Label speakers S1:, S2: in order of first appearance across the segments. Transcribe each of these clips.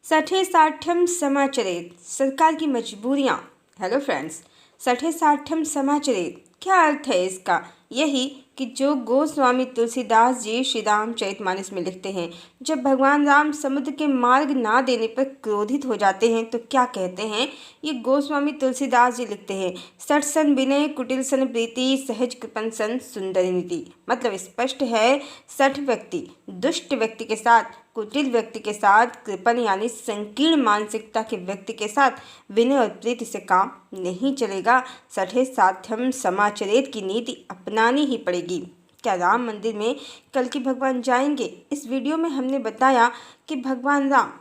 S1: सठे साठम समाचरित सरकार की मजबूरियां। Hello friends, सठे साठम समाचरित क्या अर्थ है इसका? यही कि जो गोस्वामी तुलसीदास जी श्री रामचरितमानस में लिखते हैं, जब भगवान राम समुद्र के मार्ग ना देने पर क्रोधित हो जाते हैं तो क्या कहते हैं? ये गोस्वामी तुलसीदास जी लिखते हैं, सठ सन विनय कुटिल सन प्रीति सहज कृपन सन सुंदर नीति। मतलब स्पष्ट है, सठ व्यक्ति दुष्ट व्यक्ति के साथ, कुटिल व्यक्ति के साथ, कृपण यानी संकीर्ण मानसिकता के व्यक्ति के साथ विनय और प्रीति से काम नहीं चलेगा। सठे साठम समाचरित की नीति अपनानी ही पड़ेगी। क्या राम मंदिर में कल की भगवान जाएंगे? इस वीडियो में हमने बताया कि भगवान राम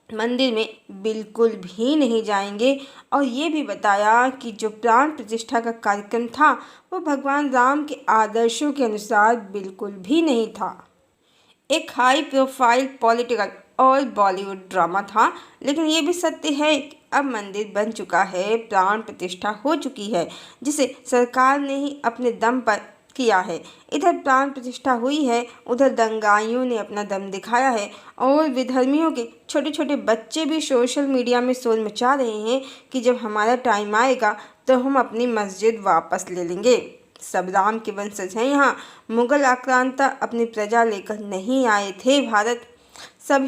S1: मंदिर में बिल्कुल भी नहीं जाएंगे और ये भी बताया कि जो प्राण प्रतिष्ठा का कार्यक्रम था वो भगवान राम के आदर्शों के अनुसार बिल्कुल भी नहीं था। एक हाई प्रोफाइल पॉलिटिकल और बॉलीवुड ड्रामा था, लेकिन ये भी सत्य है कि अब मंदिर बन चुका है, प्राण प्रतिष्ठा हो चुकी है, जिसे सरकार ने ही अपने दम पर किया है। इधर प्राण प्रतिष्ठा हुई है, उधर दंगाइयों ने अपना दम दिखाया है और विधर्मियों के छोटे छोटे बच्चे भी सोशल मीडिया में शोर मचा रहे हैं कि जब हमारा टाइम आएगा तो हम अपनी मस्जिद वापस ले लेंगे। सब राम के वंशज हैं यहाँ। मुगल आक्रांता अपनी प्रजा लेकर नहीं आए थे भारत। सब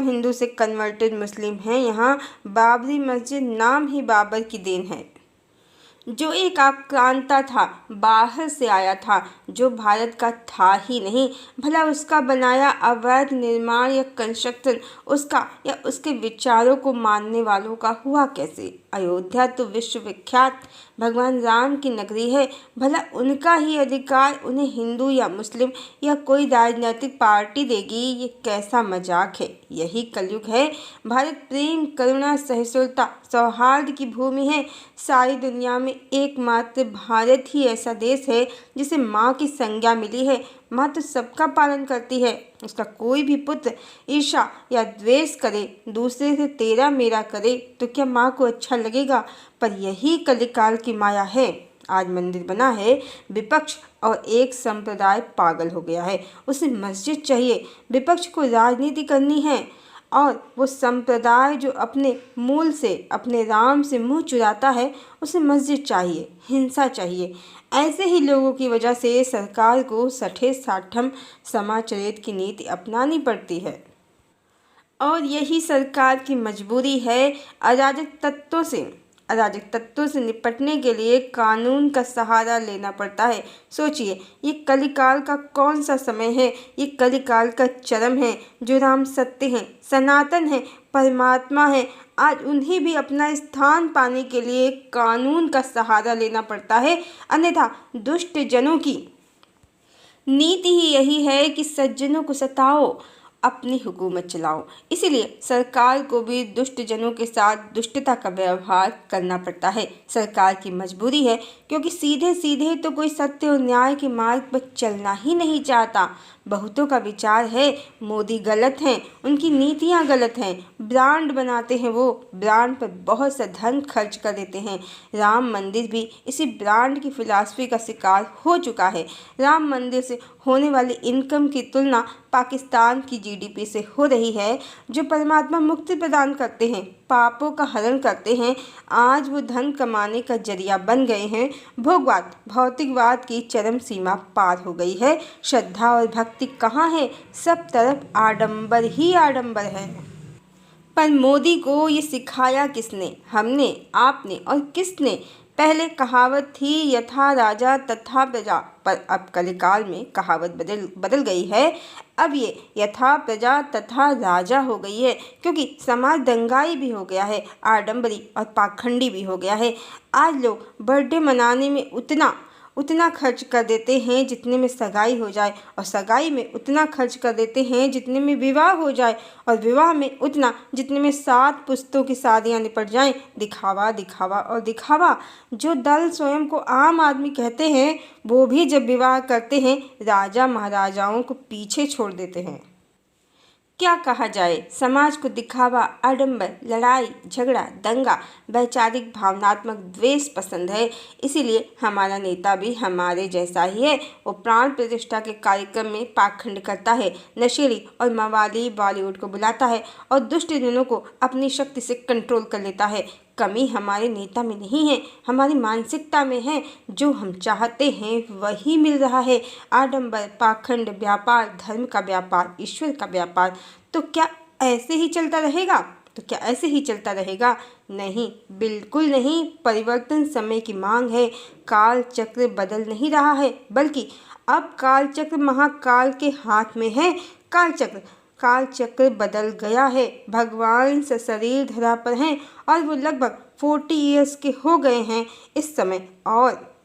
S1: हिंदू से कन्वर्टेड मुस्लिम हैं यहाँ। बाबरी मस्जिद नाम ही बाबर की देन है। जो एक आक्रांता था, बाहर से आया था, जो भारत का था ही नहीं। भला उसका बनाया अवैध निर्माण या कंस्ट्रक्शन उसका या उसके विचारों को मानने वालों का हुआ कैसे? अयोध्या तो विश्वविख्यात भगवान राम की नगरी है। भला उनका ही अधिकार उन्हें हिंदू या मुस्लिम या कोई राजनीतिक पार्टी देगी? ये कैसा मजाक है? यही कलयुग है। भारत प्रेम, करुणा, सहिष्णुता, सौहार्द की भूमि है। सारी दुनिया में एकमात्र भारत ही ऐसा देश है जिसे माँ की संज्ञा मिली है। माँ तो सबका पालन करती है। उसका कोई भी पुत्र ईर्ष्या या द्वेष करे, दूसरे से तेरा मेरा करे तो क्या माँ को अच्छा लगेगा? पर यही कलिकाल की माया है। आज मंदिर बना है, विपक्ष और एक संप्रदाय पागल हो गया है। उसे मस्जिद चाहिए, विपक्ष को राजनीति करनी है और वो संप्रदाय जो अपने मूल से, अपने राम से मुंह चुराता है, उसे मस्जिद चाहिए, हिंसा चाहिए। ऐसे ही लोगों की वजह से सरकार को सठे साठम समाचरित की नीति अपनानी पड़ती है और यही सरकार की मजबूरी है। अराजक तत्वों से निपटने के लिए कानून का सहारा लेना पड़ता है। सोचिए, ये कलिकाल का कौन सा समय है? ये कलिकाल का चरम है। जो राम सत्य हैं, सनातन हैं, परमात्मा है, आज उन्हें भी अपना स्थान पाने के लिए कानून का सहारा लेना पड़ता है। अन्यथा दुष्ट जनों की नीति ही यही है कि सज्जनों को सताओ, अपनी हुकूमत चलाओ। इसीलिए सरकार को भी दुष्ट जनों के साथ दुष्टता का व्यवहार करना पड़ता है। सरकार की मजबूरी है, क्योंकि सीधे सीधे तो कोई सत्य और न्याय के मार्ग पर चलना ही नहीं चाहता। बहुतों का विचार है मोदी गलत हैं, उनकी नीतियाँ गलत हैं। ब्रांड बनाते हैं, वो ब्रांड पर बहुत सा धन खर्च कर देते हैं। राम मंदिर भी इसी ब्रांड की फिलॉसफी का शिकार हो चुका है। राम मंदिर से होने वाली इनकम की तुलना पाकिस्तान की जीडीपी से हो रही है, जो परमात्मा मुक्ति प्रदान करते हैं, पापों का हरण करते हैं। आज वो धन कमाने का जरिया बन गए हैं। भोगवाद, भौतिकवाद की चरम सीमा पार हो गई है। श्रद्धा और भक्ति कहाँ है? सब तरफ आडंबर ही आडंबर है। पर मोदी को ये सिखाया किसने? हमने, आपने और किसने? पहले कहावत थी यथा राजा तथा प्रजा, पर अब कलिकाल में कहावत बदल गई है। अब ये यथा प्रजा तथा राजा हो गई है, क्योंकि समाज दंगाई भी हो गया है, आडंबरी और पाखंडी भी हो गया है। आज लोग बर्थडे मनाने में उतना खर्च कर देते हैं जितने में सगाई हो जाए, और सगाई में उतना खर्च कर देते हैं जितने में विवाह हो जाए, और विवाह में उतना जितने में 7 पुश्तों की शादियां निपट जाएं। दिखावा, दिखावा और दिखावा। जो दल स्वयं को आम आदमी कहते हैं, वो भी जब विवाह करते हैं राजा महाराजाओं को पीछे छोड़ देते हैं। क्या कहा जाए, समाज को दिखावा, आडंबर, लड़ाई झगड़ा, दंगा, वैचारिक भावनात्मक द्वेष पसंद है। इसीलिए हमारा नेता भी हमारे जैसा ही है। वो प्राण प्रतिष्ठा के कार्यक्रम में पाखंड करता है, नशेड़ी और मवाली बॉलीवुड को बुलाता है और दुष्ट जनों को अपनी शक्ति से कंट्रोल कर लेता है। कमी हमारे नेता में नहीं है, हमारी मानसिकता में है। जो हम चाहते हैं वही मिल रहा है। आडंबर, पाखंड, व्यापार, धर्म का व्यापार, ईश्वर का व्यापार। तो क्या ऐसे ही चलता रहेगा? नहीं, बिल्कुल नहीं। परिवर्तन समय की मांग है। काल चक्र बदल नहीं रहा है, बल्कि अब काल चक्र महाकाल के हाथ में है। काल चक्र बदल गया है। भगवान सशरीर धरा पर हैं और वो लगभग 40 ईयर्स के हो गए हैं इस समय। और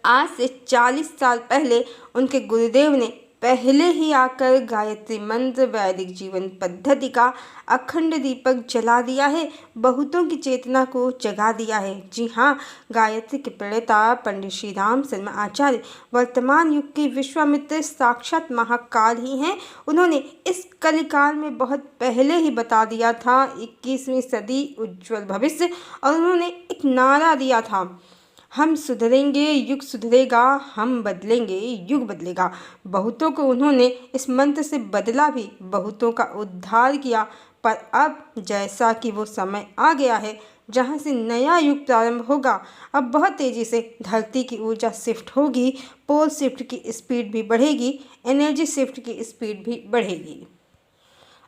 S1: आज से 40 साल पहले उनके गुरुदेव ने पहले ही आकर गायत्री मंत्र, वैदिक जीवन पद्धति का अखंड दीपक जला दिया है, बहुतों की चेतना को जगा दिया है। जी हाँ, गायत्री के प्रणेता पंडित श्री राम शर्मा आचार्य वर्तमान युग के विश्वामित्र साक्षात महाकाल ही हैं। उन्होंने इस कलिकाल में बहुत पहले ही बता दिया था 21वीं सदी उज्जवल भविष्य। और उन्होंने एक नारा दिया था, हम सुधरेंगे युग सुधरेगा, हम बदलेंगे युग बदलेगा। बहुतों को उन्होंने इस मंत्र से बदला भी, बहुतों का उद्धार किया। पर अब जैसा कि वो समय आ गया है जहाँ से नया युग प्रारंभ होगा, अब बहुत तेज़ी से धरती की ऊर्जा शिफ्ट होगी, पोल शिफ्ट की स्पीड भी बढ़ेगी, एनर्जी शिफ्ट की स्पीड भी बढ़ेगी।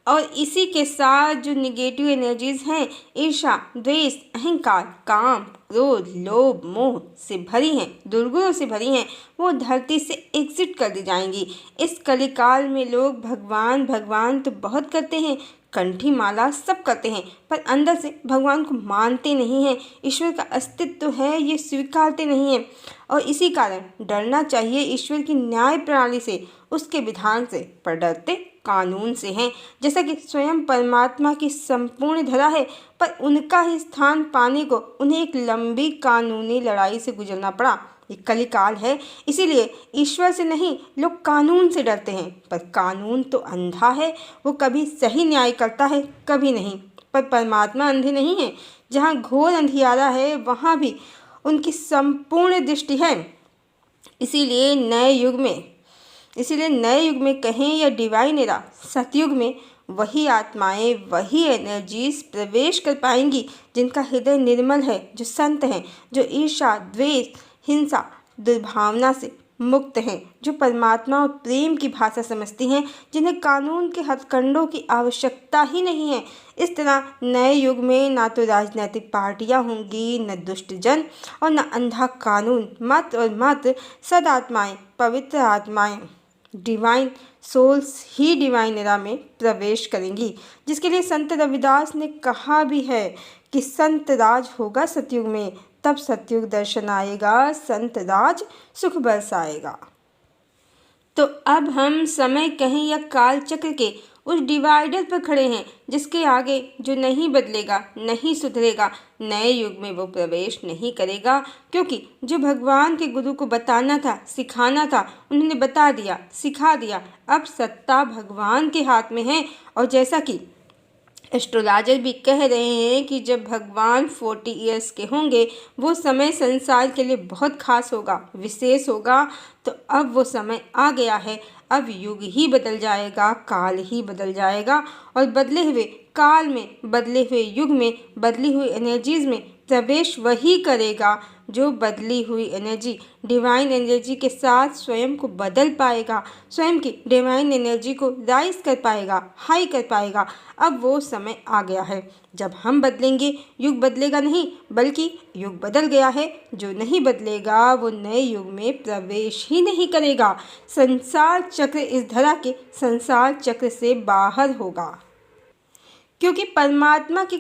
S1: और इसी के साथ जो निगेटिव एनर्जीज हैं, ईर्ष्या, द्वेष, अहंकार, काम, क्रोध, लोभ, मोह से भरी हैं, दुर्गुणों से भरी हैं, वो धरती से एग्जिट कर दी जाएंगी। इस कलिकाल में लोग भगवान भगवान तो बहुत करते हैं, कंठी माला सब करते हैं, पर अंदर से भगवान को मानते नहीं हैं। ईश्वर का अस्तित्व है ये स्वीकारते नहीं हैं। और इसी कारण डरना चाहिए ईश्वर की न्याय प्रणाली से, उसके विधान से, पर डरते कानून से हैं। जैसा कि स्वयं परमात्मा की संपूर्ण धरा है, पर उनका ही स्थान पाने को उन्हें एक लंबी कानूनी लड़ाई से गुजरना पड़ा। ये कलिकाल है, इसीलिए ईश्वर से नहीं, लोग कानून से डरते हैं। पर कानून तो अंधा है, वो कभी सही न्याय करता है, कभी नहीं। पर परमात्मा अंधे नहीं है। जहाँ घोर अंधियारा है वहाँ भी उनकी संपूर्ण दृष्टि है। इसीलिए नए युग में कहें या डिवाइन एरा, सतयुग में वही आत्माएं, वही एनर्जीज प्रवेश कर पाएंगी जिनका हृदय निर्मल है, जो संत हैं, जो ईर्ष्या, द्वेष, हिंसा, दुर्भावना से मुक्त हैं, जो परमात्मा और प्रेम की भाषा समझती हैं, जिन्हें कानून के हथकंडों की आवश्यकता ही नहीं है। इस तरह नए युग में ना तो राजनीतिक पार्टियां होंगी, न दुष्ट जन और न अंधा कानून। मात्र और मात्र सदात्माएं, पवित्र आत्माएं, डिवाइन सोल्स ही डिवाइन एरा में प्रवेश करेंगी, जिसके लिए संत रविदास ने कहा भी है कि संत राज होगा सतयुग में, तब सतयुग दर्शन आएगा, संत राज सुख बरसाएगा। तो अब हम समय कहें या काल चक्र के उस डिवाइडर पर खड़े हैं जिसके आगे जो नहीं बदलेगा, नहीं सुधरेगा, नए युग में वो प्रवेश नहीं करेगा। क्योंकि जो भगवान के गुरु को बताना था, सिखाना था, उन्होंने बता दिया, सिखा दिया। अब सत्ता भगवान के हाथ में है। और जैसा कि एस्ट्रोलॉजर भी कह रहे हैं कि जब भगवान 40 ईयर्स के होंगे, वो समय संसार के लिए बहुत खास होगा, विशेष होगा। तो अब वो समय आ गया है। अब युग ही बदल जाएगा, काल ही बदल जाएगा। और बदले हुए काल में, बदले हुए युग में, बदली हुई एनर्जीज में प्रवेश वही करेगा जो बदली हुई एनर्जी, डिवाइन एनर्जी के साथ स्वयं को बदल पाएगा, स्वयं की डिवाइन एनर्जी को राइज कर पाएगा, हाई कर पाएगा। अब वो समय आ गया है जब हम बदलेंगे। युग बदलेगा नहीं, बल्कि युग बदल गया है। जो नहीं बदलेगा वो नए युग में प्रवेश ही नहीं करेगा। संसार चक्र इस धरा के संसार चक्र से बाहर होगा। क्योंकि परमात्मा की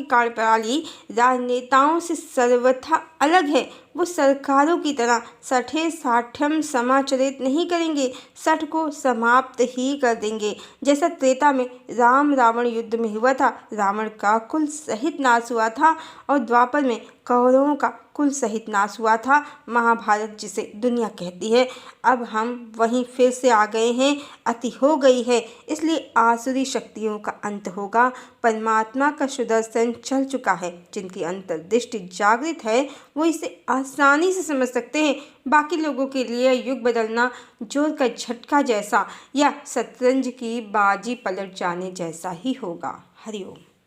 S1: कार्यप्रणाली राजनेताओं से सर्वथा अलग है। वो सरकारों की तरह सठे साठ्यम समाचरित नहीं करेंगे, सठ को समाप्त ही कर देंगे। जैसा त्रेता में राम रावण युद्ध में हुआ था, रावण का कुल सहित नाश हुआ था, और द्वापर में कौरवों का कुल सहित नाश हुआ था, महाभारत जिसे दुनिया कहती है। अब हम वहीं फिर से आ गए हैं, अति हो गई है, इसलिए आसुरी शक्तियों का अंत होगा। परमात्मा का सुदर्शन चल चुका है। जिनकी अंतर्दृष्टि जागृत है वो इसे आसानी से समझ सकते हैं। बाकी लोगों के लिए युग बदलना जोर का झटका जैसा या शतरंज की बाजी पलट जाने जैसा ही होगा। हरिओम।